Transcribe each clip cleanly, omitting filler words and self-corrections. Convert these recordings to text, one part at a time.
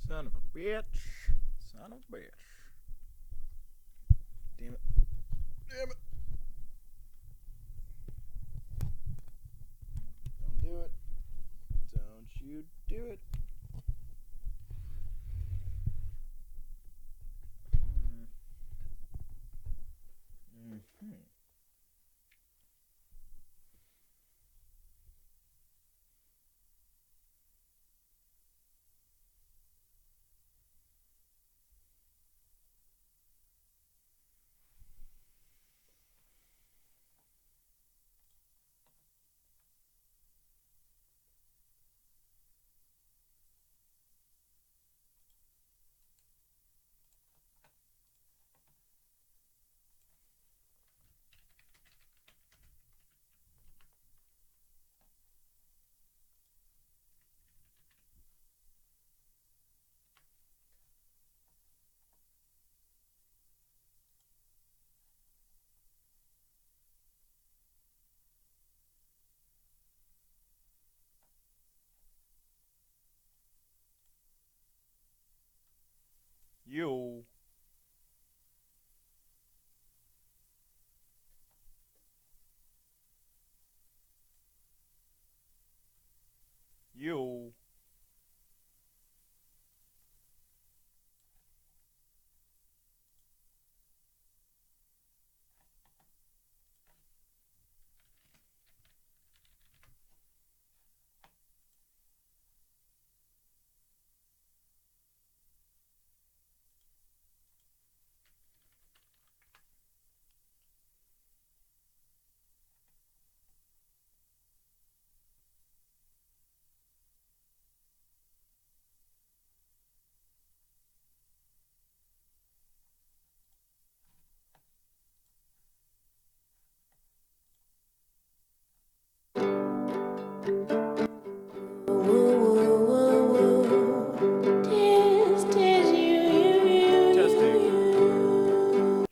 Son of a bitch. Son of a bitch. Damn it. Damn it. Don't do it. Don't you do it. Mm-hmm. Yo. Yo.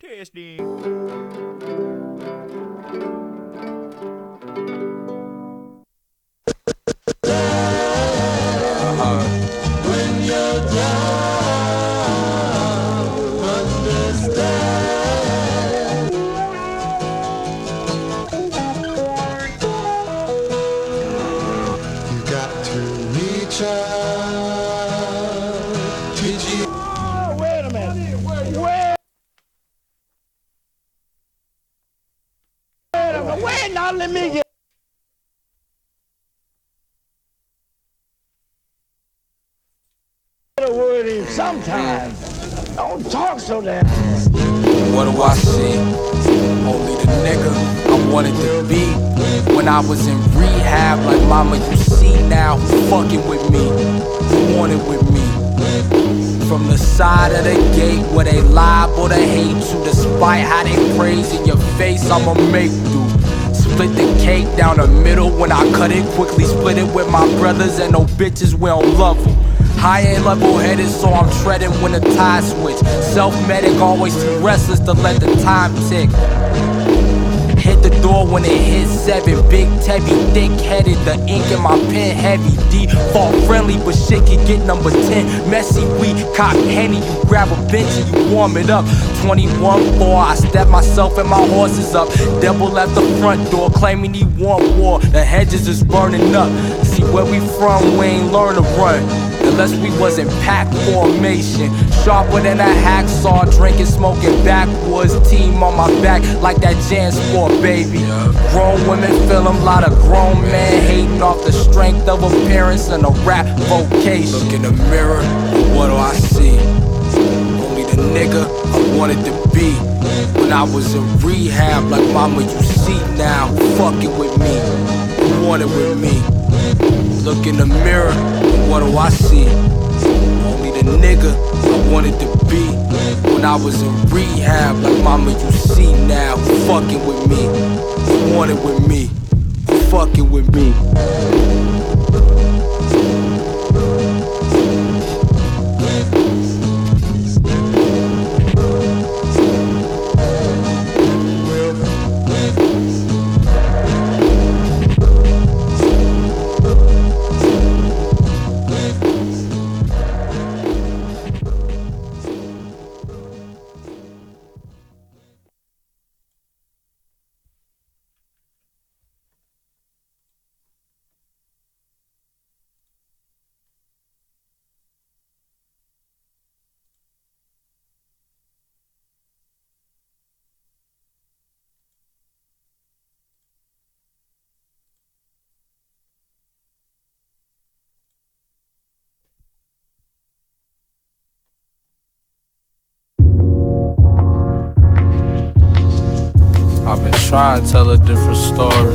Testing. Testing. Oh, wait a minute. Wait, now let me get a word in sometimes. Don't talk so damn. What do I see? Only the nigga I wanted to be. When I was in rehab, like mama, you see now who fucking with me, who wanted with me. From the side of the gate where they lie or they hate you, despite how they praise in your face, I'ma make do. Split the cake down the middle when I cut it, quickly split it with my brothers and no bitches, we don't love them. High and level headed, so I'm treading when the tide switch. Self-medic, always too restless to let the time tick. Hit the door when it hit 7. Big Tebby, thick-headed, the ink in my pen heavy. Default friendly, but shit can get number 10. Messy, we cop Henny, you grab a bench and you warm it up. 21-4, I step myself and my horses up. Devil at the front door, claiming he want war. The hedges is burning up. See where we from, we ain't learn to run. Unless we was in pack formation. Sharper than a hacksaw, drinking, smoking backwoods. Team on my back like that Jan Sport, baby. Grown women feel them, lot of grown men hating off the strength of appearance and a rap vocation. Look in the mirror, what do I see? Only the nigga I wanted to be. When I was in rehab, like mama, you see now who fucking with me, who wanted with me. Look in the mirror, what do I see? Only the nigga I wanted to be. When I was in rehab, like mama, you see now who fucking with me, who wanted with me, who fucking with me. trying to tell a different story.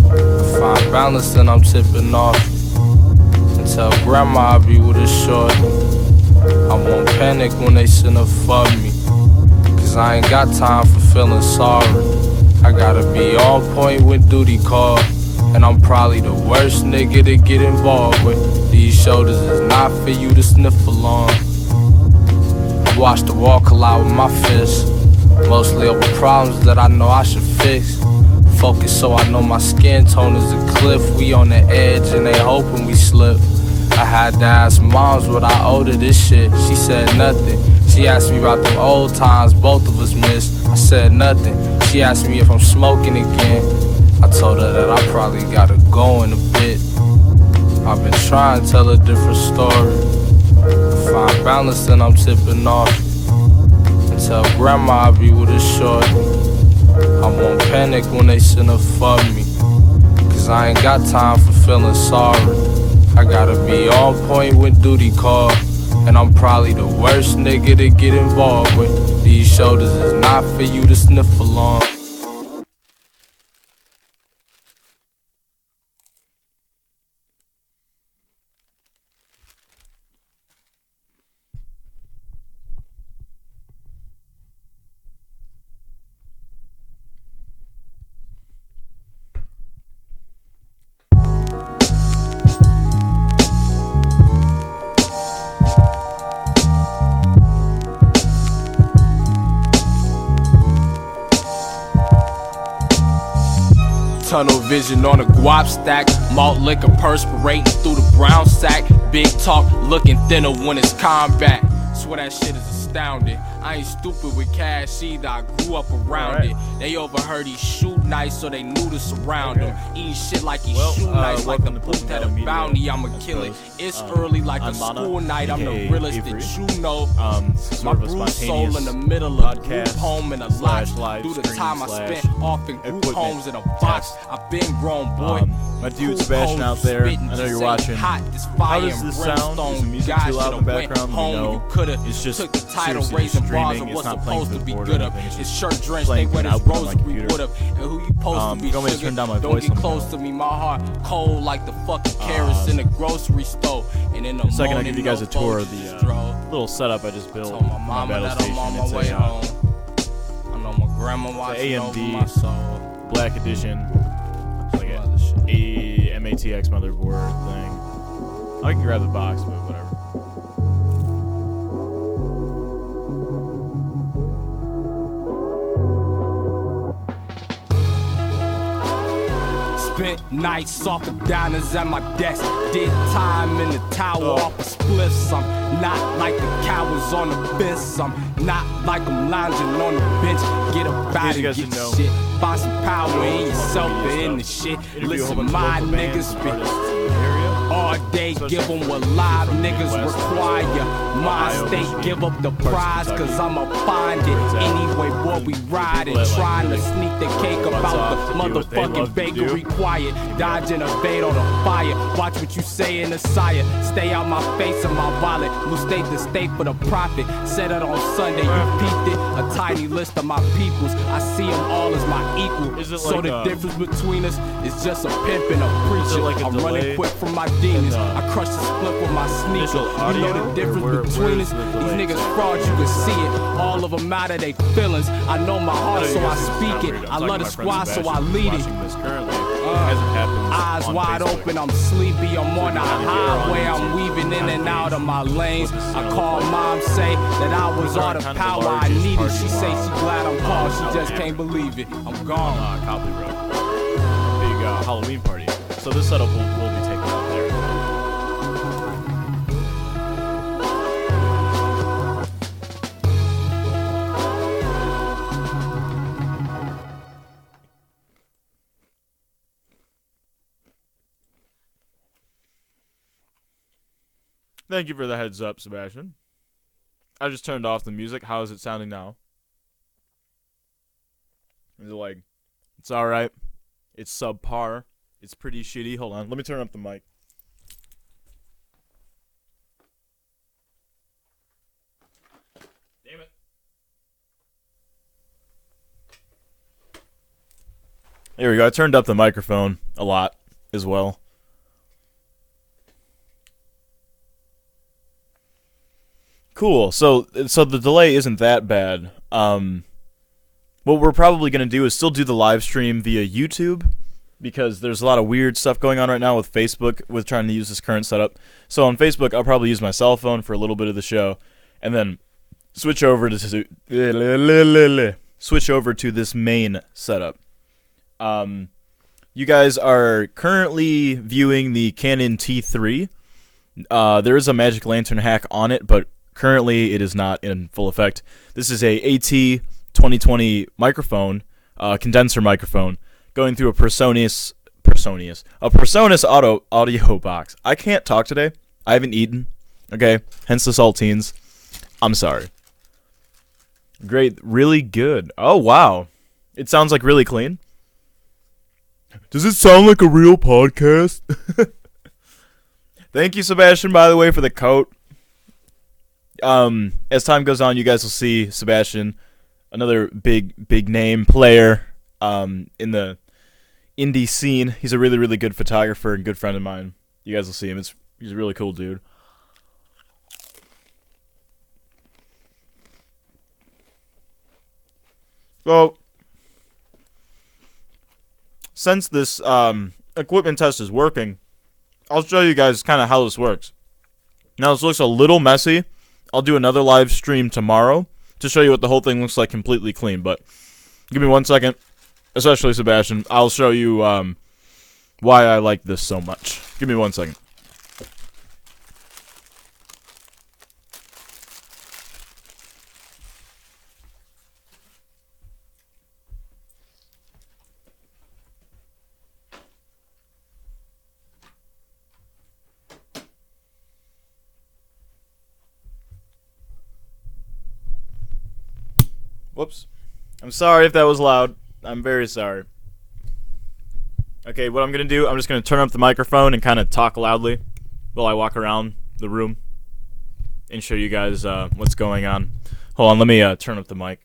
I find balance and I'm tipping off. And tell grandma I'll be with a short. I won't panic when they send her for me, cause I ain't got time for feeling sorry. I gotta be on point when duty call, and I'm probably the worst nigga to get involved with. These shoulders is not for you to sniff along. I watch the wall collide with my fists, mostly over problems that I know I should fix. Focus so I know my skin tone is a cliff. We on the edge and they hoping we slip. I had to ask moms what I owe to this shit. She said nothing. She asked me about them old times both of us missed. I said nothing. She asked me if I'm smoking again. I told her that I probably gotta go in a bit. I've been trying to tell a different story. I find balance and I'm tipping off. And tell grandma I'll be with a short. I won't panic when they send her for me, cause I ain't got time for feeling sorry. I gotta be on point when duty call, and I'm probably the worst nigga to get involved with. These shoulders is not for you to sniff along. Tunnel vision on a guap stack, malt liquor perspirating through the brown sack. Big talk looking thinner when it's combat. Swear that shit is astounding. I ain't stupid with cash either, I grew up around it. They overheard he shoot nice, so they knew to surround him. Eating shit like he shoot nice, like the booth had a bounty, I'ma kill it. It's early like a school night, I'm the realest that you know. My bruised soul in the middle of group home in a lot. Through the time I spent off in group homes in a box, I've been grown, boy. My dude Sebastian out there, I know you're watching. How does this sound? Is the music too loud in the background? No, it's just took the title, seriously raising just bars streaming. of It's what's not playing supposed to to be the board good or up. anything. It's His just shirt drenched, playing they wet an his output on my rosary computer. wood up. And who you supposed to be, you want me to sugar? turn down my Don't voice? get Let me close know. to me, my heart cold like the fucking carrots in the grocery store. And in the In a second, I'll morning, give you guys no a tour of Folgers the drove. little setup I just built Told my on my mama battle that station. I'm on It's my way a home. I know my grandma watching over AMD my soul. Black Edition, like a MATX motherboard thing. I can grab the box, but whatever. Spent nights off of diners at my desk. Did time in the tower off of spliffs. I'm not like the cowards on the bench. I'm not like I'm lounging on the bench. Get up out and get your shit. Find some power in yourself and in the shit. Listen, my niggas spit all day, give them what live niggas require. My state, give up the prize, cause I'ma find it. Anyway, boy, we riding, trying to sneak the cake about the motherfucking bakery quiet. Dodge and evade on the fire. Watch what you say in the sire. Stay out my face and my wallet. Move state to state for the profit. Set it on Sunday, you peeped it. A tiny list of my peoples. I see them all as my equal. So the difference between us is just a pimp and a preacher. I'm running quick from my demons. I crush the split with my sneaker. You know the difference between us. These niggas frauds, you can see it. All of them out of their feelings. I know my heart, so I speak it. I love the squad, so I lead it. Eyes wide open, I'm sleepy. I'm on the highway, I'm weaving in and out of my lanes. I call mom, say that I was all the power I needed. She say she glad I'm called, she just can't believe it. I'm gone. Copley Road. Big Halloween party. So this setup will be taken out there. Thank you for the heads up, Sebastian. I just turned off the music. How is it sounding now? Is it like, it's alright? It's subpar? It's pretty shitty? Hold on, let me turn up the mic. Damn it. There we go. I turned up the microphone a lot as well. Cool. So the delay isn't that bad. What we're probably going to do is still do the live stream via YouTube, because there's a lot of weird stuff going on right now with Facebook with trying to use this current setup. So on Facebook, I'll probably use my cell phone for a little bit of the show, and then switch over to this main setup. You guys are currently viewing the Canon T3. There is a Magic Lantern hack on it, but currently it is not in full effect. This is a AT 2020 microphone, condenser microphone, going through a PreSonus audio box. I can't talk today. I haven't eaten. Okay, hence the saltines. I'm sorry. Great, really good. Oh wow, it sounds like really clean. Does it sound like a real podcast? Thank you, Sebastian, by the way, for the coat. As time goes on, you guys will see Sebastian, another big name player in the indie scene. He's a really, really good photographer and good friend of mine. You guys will see him. He's a really cool dude. So, since this equipment test is working, I'll show you guys kind of how this works. Now, this looks a little messy. I'll do another live stream tomorrow to show you what the whole thing looks like completely clean. But give me 1 second, especially Sebastian. I'll show you why I like this so much. Give me 1 second. Whoops. I'm sorry if that was loud. I'm very sorry. Okay, what I'm going to do, I'm just going to turn up the microphone and kind of talk loudly while I walk around the room and show you guys what's going on. Hold on, let me turn up the mic.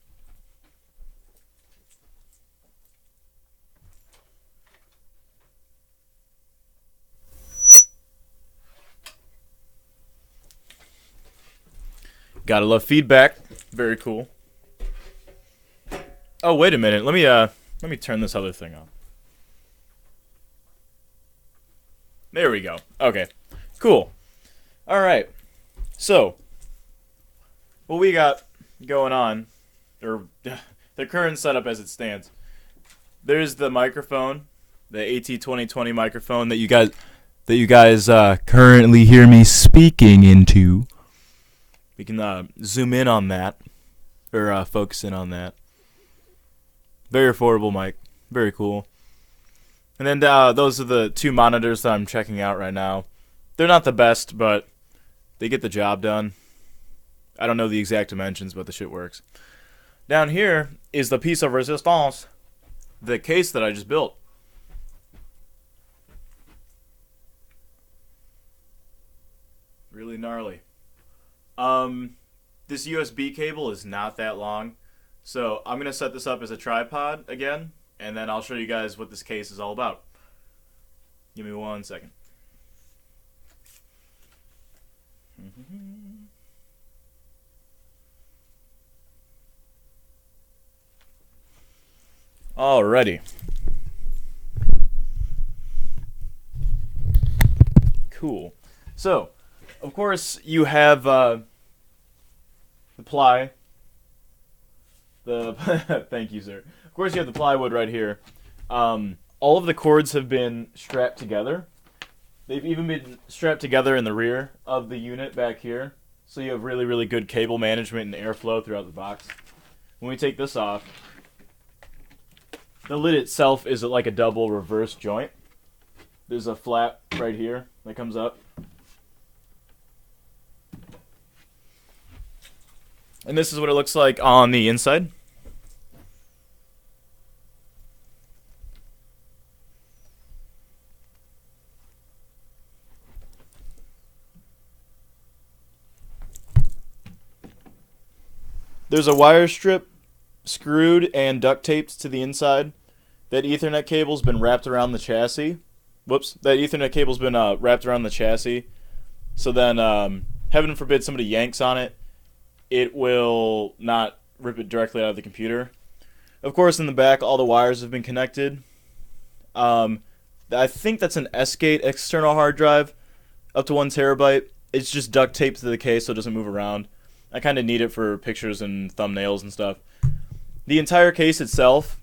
Gotta love feedback. Very cool. Oh, wait a minute. Let me turn this other thing on. There we go. Okay. Cool. All right. So, what we got going on, or the current setup as it stands. There's the microphone, the AT 2020 microphone that you guys currently hear me speaking into. We can zoom in on that, or focus in on that. Very affordable mic. Very cool. And then those are the two monitors that I'm checking out right now. They're not the best, but they get the job done. I don't know the exact dimensions, but the shit works. Down here is the piece of resistance, the case that I just built. Really gnarly. This USB cable is not that long. So I'm going to set this up as a tripod again, and then I'll show you guys what this case is all about. Give me 1 second. Alrighty. Cool. So, of course, you have the ply. Thank you, sir. Of course, you have the plywood right here. All of the cords have been strapped together. They've even been strapped together in the rear of the unit back here. So you have really, really good cable management and airflow throughout the box. When we take this off, the lid itself is like a double reverse joint. There's a flap right here that comes up. And this is what it looks like on the inside. There's a wire strip screwed and duct taped to the inside that Ethernet cable's been wrapped around the chassis. Whoops, that Ethernet cable's been wrapped around the chassis. So then, heaven forbid somebody yanks on it, it will not rip it directly out of the computer. Of course, in the back, all the wires have been connected. I think that's an S-Gate external hard drive, up to 1 terabyte. It's just duct taped to the case so it doesn't move around. I kind of need it for pictures and thumbnails and stuff. The entire case itself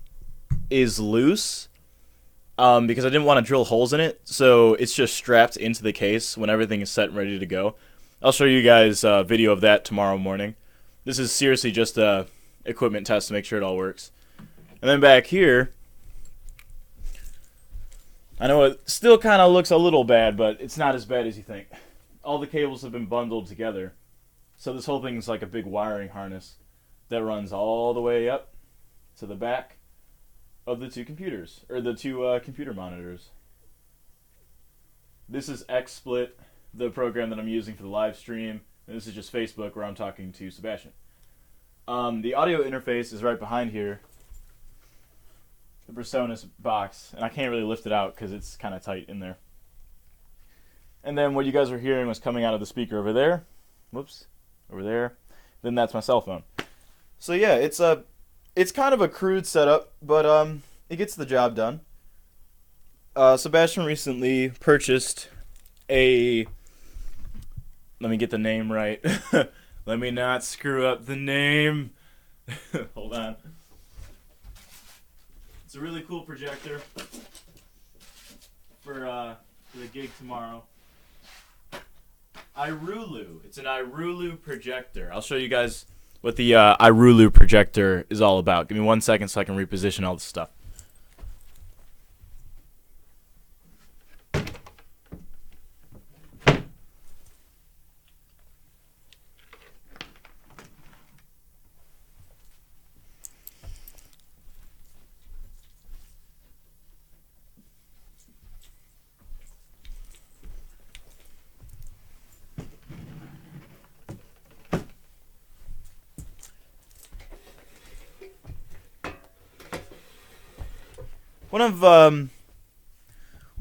is loose because I didn't want to drill holes in it, so it's just strapped into the case when everything is set and ready to go. I'll show you guys a video of that tomorrow morning. This is seriously just a equipment test to make sure it all works. And then back here, I know it still kind of looks a little bad, but it's not as bad as you think. All the cables have been bundled together. So this whole thing is like a big wiring harness that runs all the way up to the back of the two computers, or the two computer monitors. This is XSplit, the program that I'm using for the live stream, and this is just Facebook where I'm talking to Sebastian. The audio interface is right behind here, the Presonus box, and I can't really lift it out because it's kind of tight in there. And then what you guys were hearing was coming out of the speaker over there. Whoops, over there. Then that's my cell phone. So yeah, it's kind of a crude setup, but it gets the job done. Sebastian recently purchased a, let me get the name right. Let me not screw up the name. Hold on. It's a really cool projector for the gig tomorrow. Irulu. It's an Irulu projector. I'll show you guys what the Irulu projector is all about. Give me 1 second so I can reposition all this stuff.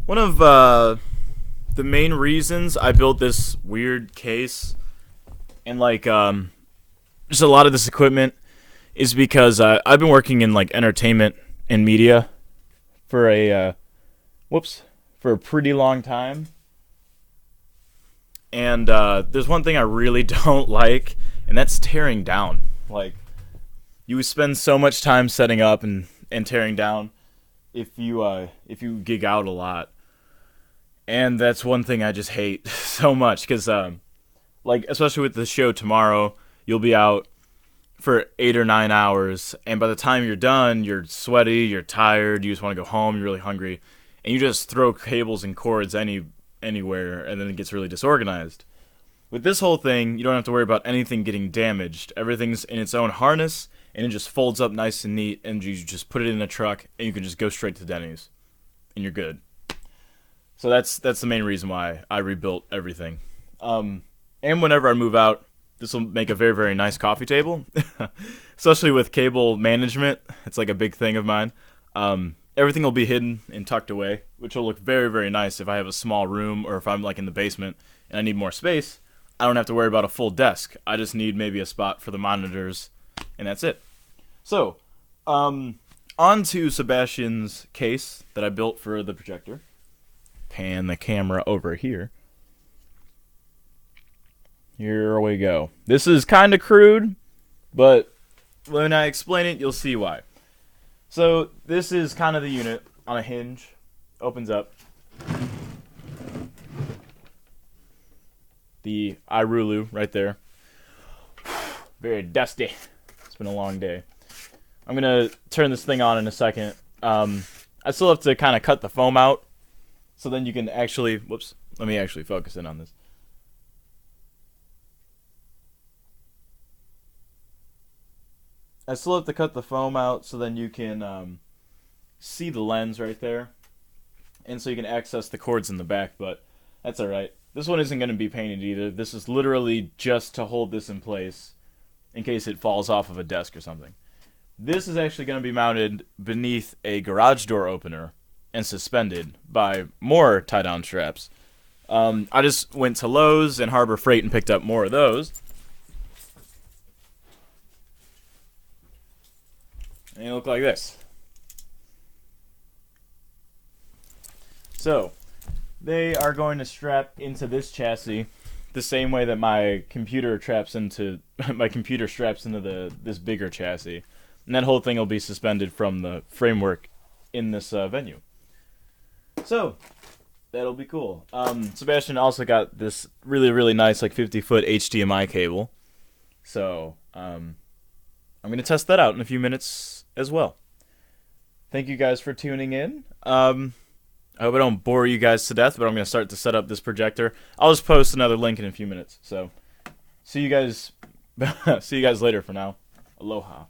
One of the main reasons I built this weird case and just a lot of this equipment is because I've been working in like entertainment and media for a pretty long time, and there's one thing I really don't like, and that's tearing down. Like, you spend so much time setting up and tearing down if you gig out a lot. And that's one thing I just hate so much, because especially with the show tomorrow, you'll be out for 8 or 9 hours, and by the time you're done, you're sweaty, you're tired, you just want to go home, you're really hungry, and you just throw cables and cords anywhere, and then it gets really disorganized. With this whole thing, you don't have to worry about anything getting damaged. Everything's in its own harness, and it just folds up nice and neat, and you just put it in a truck, and you can just go straight to Denny's, and you're good. So that's the main reason why I rebuilt everything. And whenever I move out, this will make a very, very nice coffee table, especially with cable management. It's like a big thing of mine. Everything will be hidden and tucked away, which will look very, very nice if I have a small room, or if I'm like in the basement and I need more space. I don't have to worry about a full desk. I just need maybe a spot for the monitors, and that's it. So, on to Sebastian's case that I built for the projector. Pan the camera over here. Here we go. This is kind of crude, but when I explain it, you'll see why. So, this is kind of the unit on a hinge. Opens up. The Irulu right there. Very dusty. It's been a long day. I'm going to turn this thing on in a second. I still have to kind of cut the foam out, so then you can actually... Whoops. Let me actually focus in on this. I still have to cut the foam out so then you can see the lens right there. And so you can access the cords in the back, but that's alright. This one isn't going to be painted either. This is literally just to hold this in place in case it falls off of a desk or something. This is actually going to be mounted beneath a garage door opener and suspended by more tie-down straps. I just went to Lowe's and Harbor Freight and picked up more of those. And they look like this. So, they are going to strap into this chassis the same way that my computer straps into this bigger chassis. And that whole thing will be suspended from the framework in this venue. So, that'll be cool. Sebastian also got this really, really nice, like 50-foot HDMI cable. So, I'm going to test that out in a few minutes as well. Thank you guys for tuning in. I hope I don't bore you guys to death, but I'm going to start to set up this projector. I'll just post another link in a few minutes. So, see you guys later for now. Aloha.